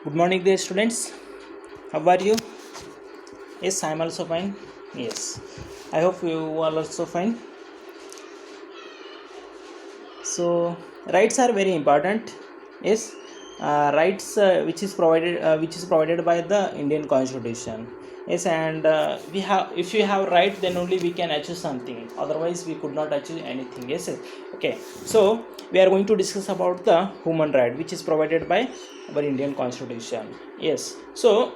Good morning, dear students. How are you? Yes, I'm also fine. Yes, I hope you are also fine. So, rights are very important. Yes, rights which is provided by the Indian Constitution. Yes, and we have if we have right, then only we can achieve something. Otherwise, we could not achieve anything. Yes. Okay. So we are going to discuss about the human right, which is provided by our Indian Constitution. Yes. So.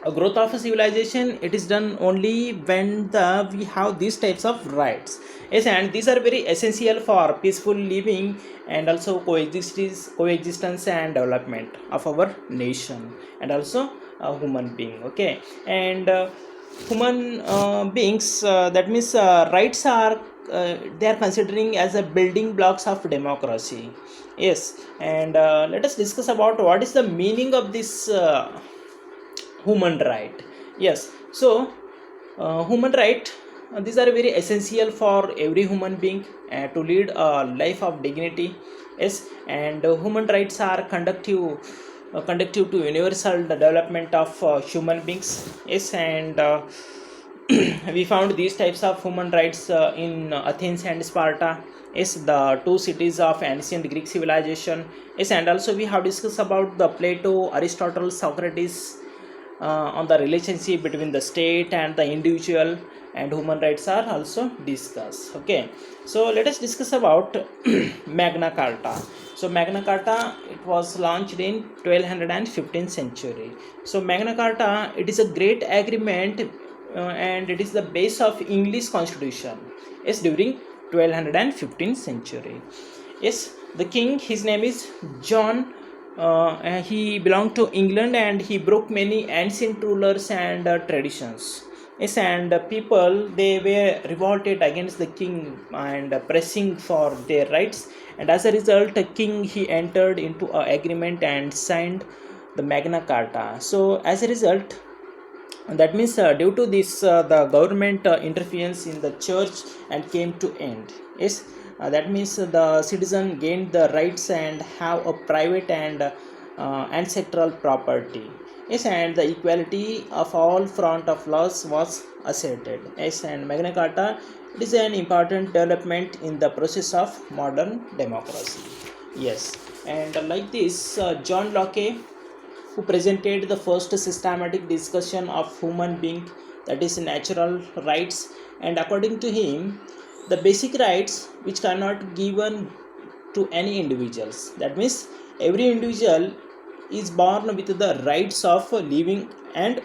A growth of a civilization, it is done only when we have these types of rights. Yes, and these are very essential for peaceful living and also coexistence and development of our nation and also a human being. Okay, and human beings, that means rights are they are considering as a building blocks of democracy. Yes, and let us discuss about what is the meaning of this human right. Yes, so human right, these are very essential for every human being to lead a life of dignity. Yes, and human rights are conductive to universal development of human beings. Yes, and we found these types of human rights in Athens and Sparta. Yes, the two cities of ancient Greek civilization. Yes, and also we have discussed about the Plato, Aristotle, Socrates, on the relationship between the state and the individual, and human rights are also discussed. Okay, so let us discuss about Magna Carta. So Magna Carta, it was launched in 1215th century. So Magna Carta, it is a great agreement, and it is the base of English constitution. Yes, during 1215th century. Yes, the king, his name is John. He belonged to England, and he broke many ancient rulers and traditions. Yes, and people, they were revolted against the king and pressing for their rights. And as a result, the king, he entered into an agreement and signed the Magna Carta. So as a result, that means due to this, the government interference in the church and came to end. Yes, that means the citizen gained the rights and have a private and ancestral property. Yes, and the equality of all front of laws was asserted. Yes, and Magna Carta, it is an important development in the process of modern democracy. Yes, and like this, John Locke, who presented the first systematic discussion of human being, that is natural rights. And according to him, the basic rights which cannot given to any individuals, that means every individual is born with the rights of living and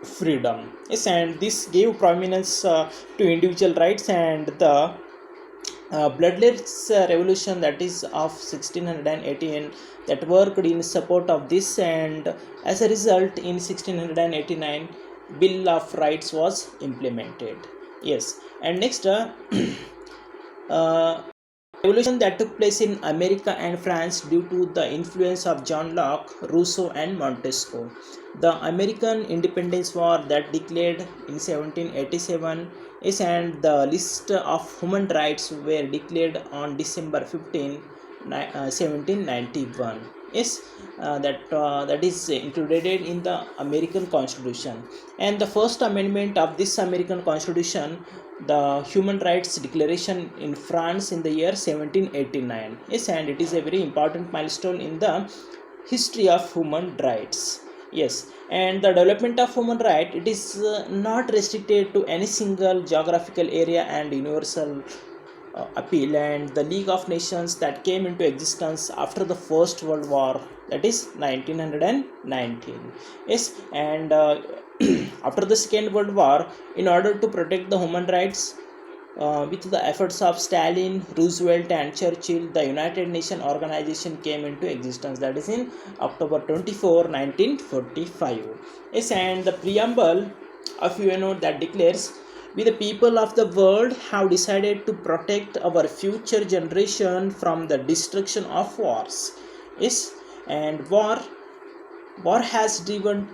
freedom. Yes, and this gave prominence to individual rights. And the bloodless revolution, that is of 1618, that worked in support of this. And as a result, in 1689, bill of rights was implemented. Yes, and next uh, revolution that took place in America and France due to the influence of John Locke, Rousseau, and Montesquieu. The American Independence War that declared in 1787 is, and the list of human rights were declared on December 15, 1791. Yes, that is included in the American Constitution. And the first amendment of this American Constitution, the Human Rights Declaration in France in the year 1789. Yes, and it is a very important milestone in the history of human rights. Yes, and the development of human right, it is not restricted to any single geographical area and universal appeal. And the League of Nations that came into existence after the First World War, that is 1919. Yes, and after the Second World War, in order to protect the human rights, with the efforts of Stalin, Roosevelt, and Churchill, the United Nations organization came into existence. That is in October 24, 1945. Yes, and the preamble of UNO that declares, we the people of the world have decided to protect our future generation from the destruction of wars. Yes, and war has driven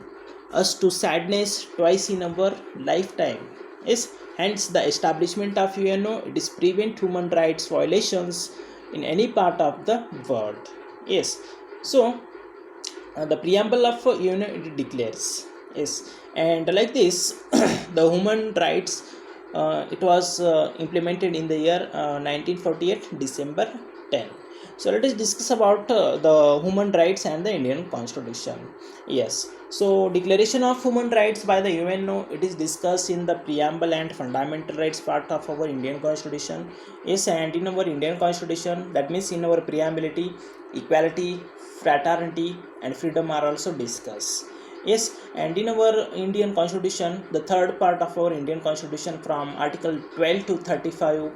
us to sadness twice in our lifetime. Yes, hence the establishment of UNO, it is prevent human rights violations in any part of the world. Yes, so the preamble of UN it declares, yes, and like this the human rights it was implemented in the year 1948 December 10. So let us discuss about the human rights and the Indian constitution. Yes, so declaration of human rights by the UNO it is discussed in the preamble and fundamental rights part of our Indian constitution. Yes, and in our Indian constitution, that means in our preambility, equality, fraternity and freedom are also discussed. Yes, and in our Indian constitution, the third part of our Indian constitution from article 12 to 35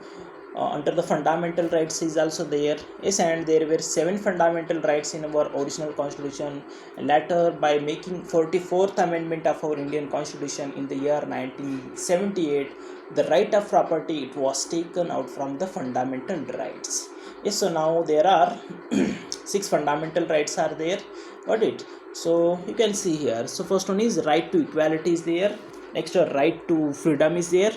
under the fundamental rights is also there. Yes, and there were 7 fundamental rights in our original constitution. Later, by making 44th amendment of our Indian constitution in the year 1978, the right of property it was taken out from the fundamental rights. Yes, so now there are 6 fundamental rights are there. Got it? So you can see here, so first one is right to equality is there. Next, right to freedom is there.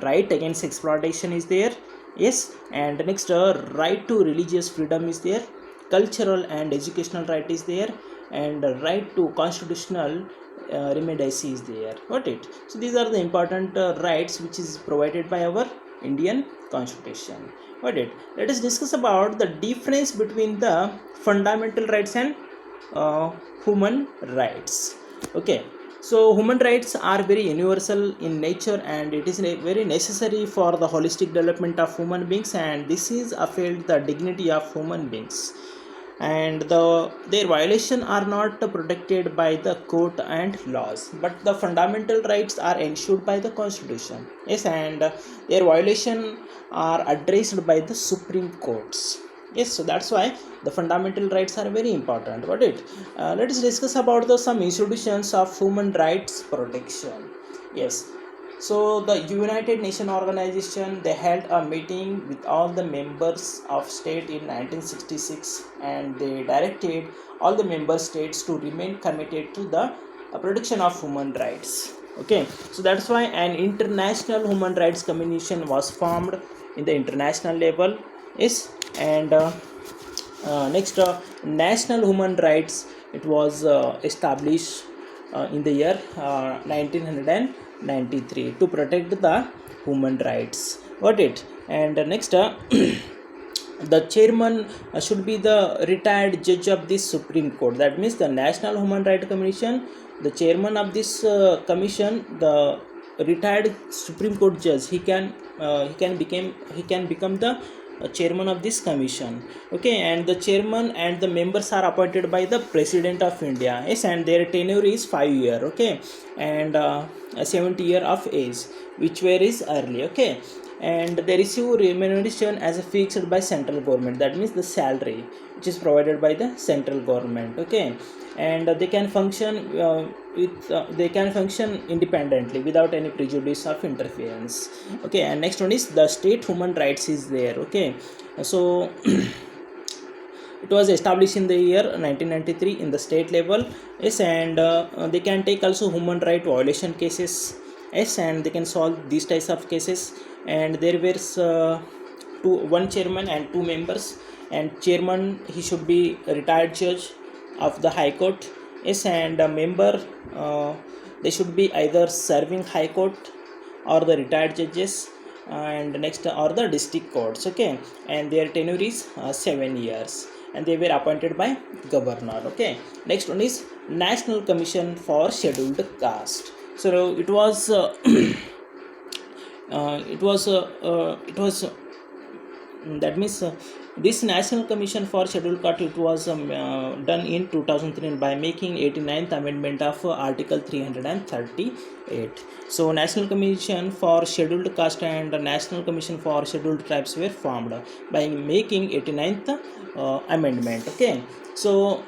Right against exploitation is there. Yes, and next, right to religious freedom is there. Cultural and educational right is there, and right to constitutional remedies is there. Got it? So these are the important rights which is provided by our Indian constitution. Got it? Let us discuss about the difference between the fundamental rights and human rights. Okay, so human rights are very universal in nature, and it is very necessary for the holistic development of human beings, and this is affect the dignity of human beings, and their violation are not protected by the court and laws, but the fundamental rights are ensured by the constitution. Yes, and their violation are addressed by the Supreme Courts. Yes, so that's why the fundamental rights are very important. Got it? Let us discuss about the some institutions of human rights protection. Yes, so the United Nations organization they held a meeting with all the members of state in 1966, and they directed all the member states to remain committed to the protection of human rights. Okay, so that's why an international human rights commission was formed in the international level. Yes, and next, national human rights it was established in the year 1993 to protect the human rights. Got it? And next, the chairman should be the retired judge of this Supreme Court. That means the National Human Rights Commission, the chairman of this commission, the retired Supreme Court judge, he can become the chairman of this commission. Okay, and the chairman and the members are appointed by the President of India. Yes, and their tenure is 5 year. Okay, and 70 year of age, which where is early. Okay, and they receive remuneration as a fixed by central government. That means the salary which is provided by the central government. Okay, and they can function they can function independently without any prejudice of interference. Okay, and next one is the state human rights is there. Okay, so it was established in the year 1993 in the state level. Yes, and they can take also human right violation cases. Yes, and they can solve these types of cases, and there were one chairman and 2 members, and chairman he should be a retired judge of the High Court. Yes, and a member they should be either serving High Court or the retired judges, and next or the district courts. Okay, and their tenure is 7 years, and they were appointed by governor. Okay, next one is National Commission for Scheduled Caste. So it was that means this National Commission for Scheduled Caste it was done in 2003 by making 89th amendment of article 338. So National Commission for Scheduled Caste and National Commission for Scheduled Tribes were formed by making 89th amendment. Okay, so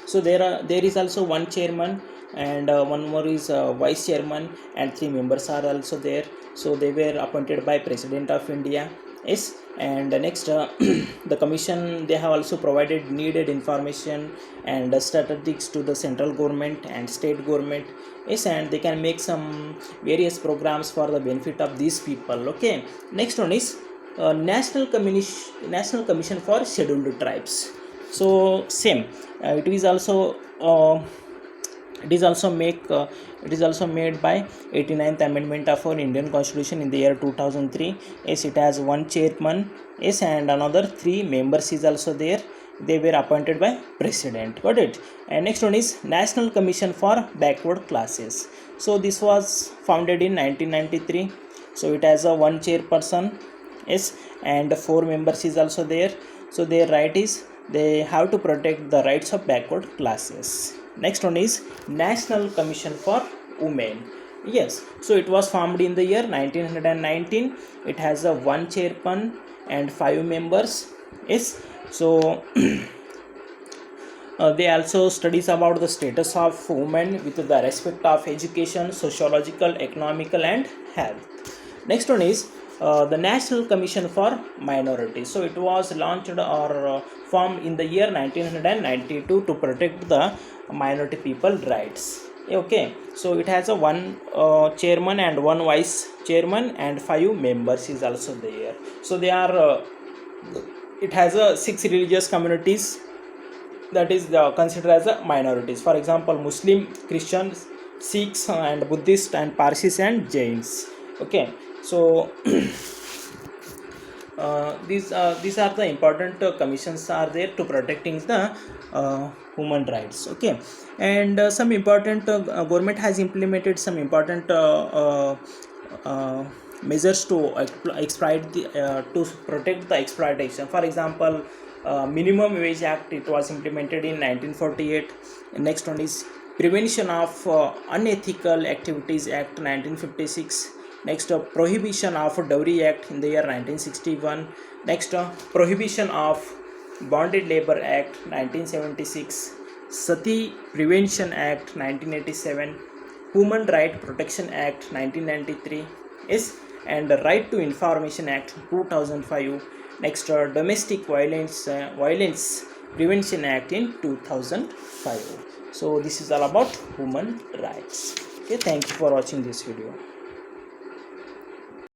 so there is also one chairman, and one more is vice chairman, and 3 members are also there. So they were appointed by President of India. Yes, and next the commission they have also provided needed information and statistics to the central government and state government. Yes, and they can make some various programs for the benefit of these people. Okay, next one is National Commission for Scheduled Tribes. So same, it is also it is also made by 89th amendment of our Indian constitution in the year 2003. Yes, it has one chairman, yes, and another three members is also there. They were appointed by president. Got it? And next one is National Commission for Backward Classes. So this was founded in 1993. So it has a one chairperson, yes, and four members is also there. So their right is they have to protect the rights of backward classes. Next one is National Commission for Women. Yes, so it was formed in the year 1919. It has a one chairman and five members. Yes, so they also studies about the status of women with the respect of education, sociological, economical, and health. Next one is the National Commission for Minorities. So it was launched or formed in the year 1992 to protect the minority people rights. Okay, so it has a one chairman and one vice chairman and five members is also there. So they are it has a six religious communities that is considered as a minorities. For example, Muslim, Christians, Sikhs, and Buddhist, and Parsis, and Jains. Okay, so these are the important commissions are there to protecting the human rights. Okay, and some important government has implemented some important measures to exploit the to protect the exploitation. For example, Minimum Wage Act, it was implemented in 1948. Next one is Prevention of Unethical Activities Act 1956. Next, Prohibition of Dowry Act in the year 1961. Next, Prohibition of Bonded Labor Act 1976. Sati Prevention Act 1987. Human Right Protection Act 1993. Yes, and Right to Information Act 2005. Next, Domestic Violence Prevention Act in 2005. So this is all about human rights. Okay, thank you for watching this video.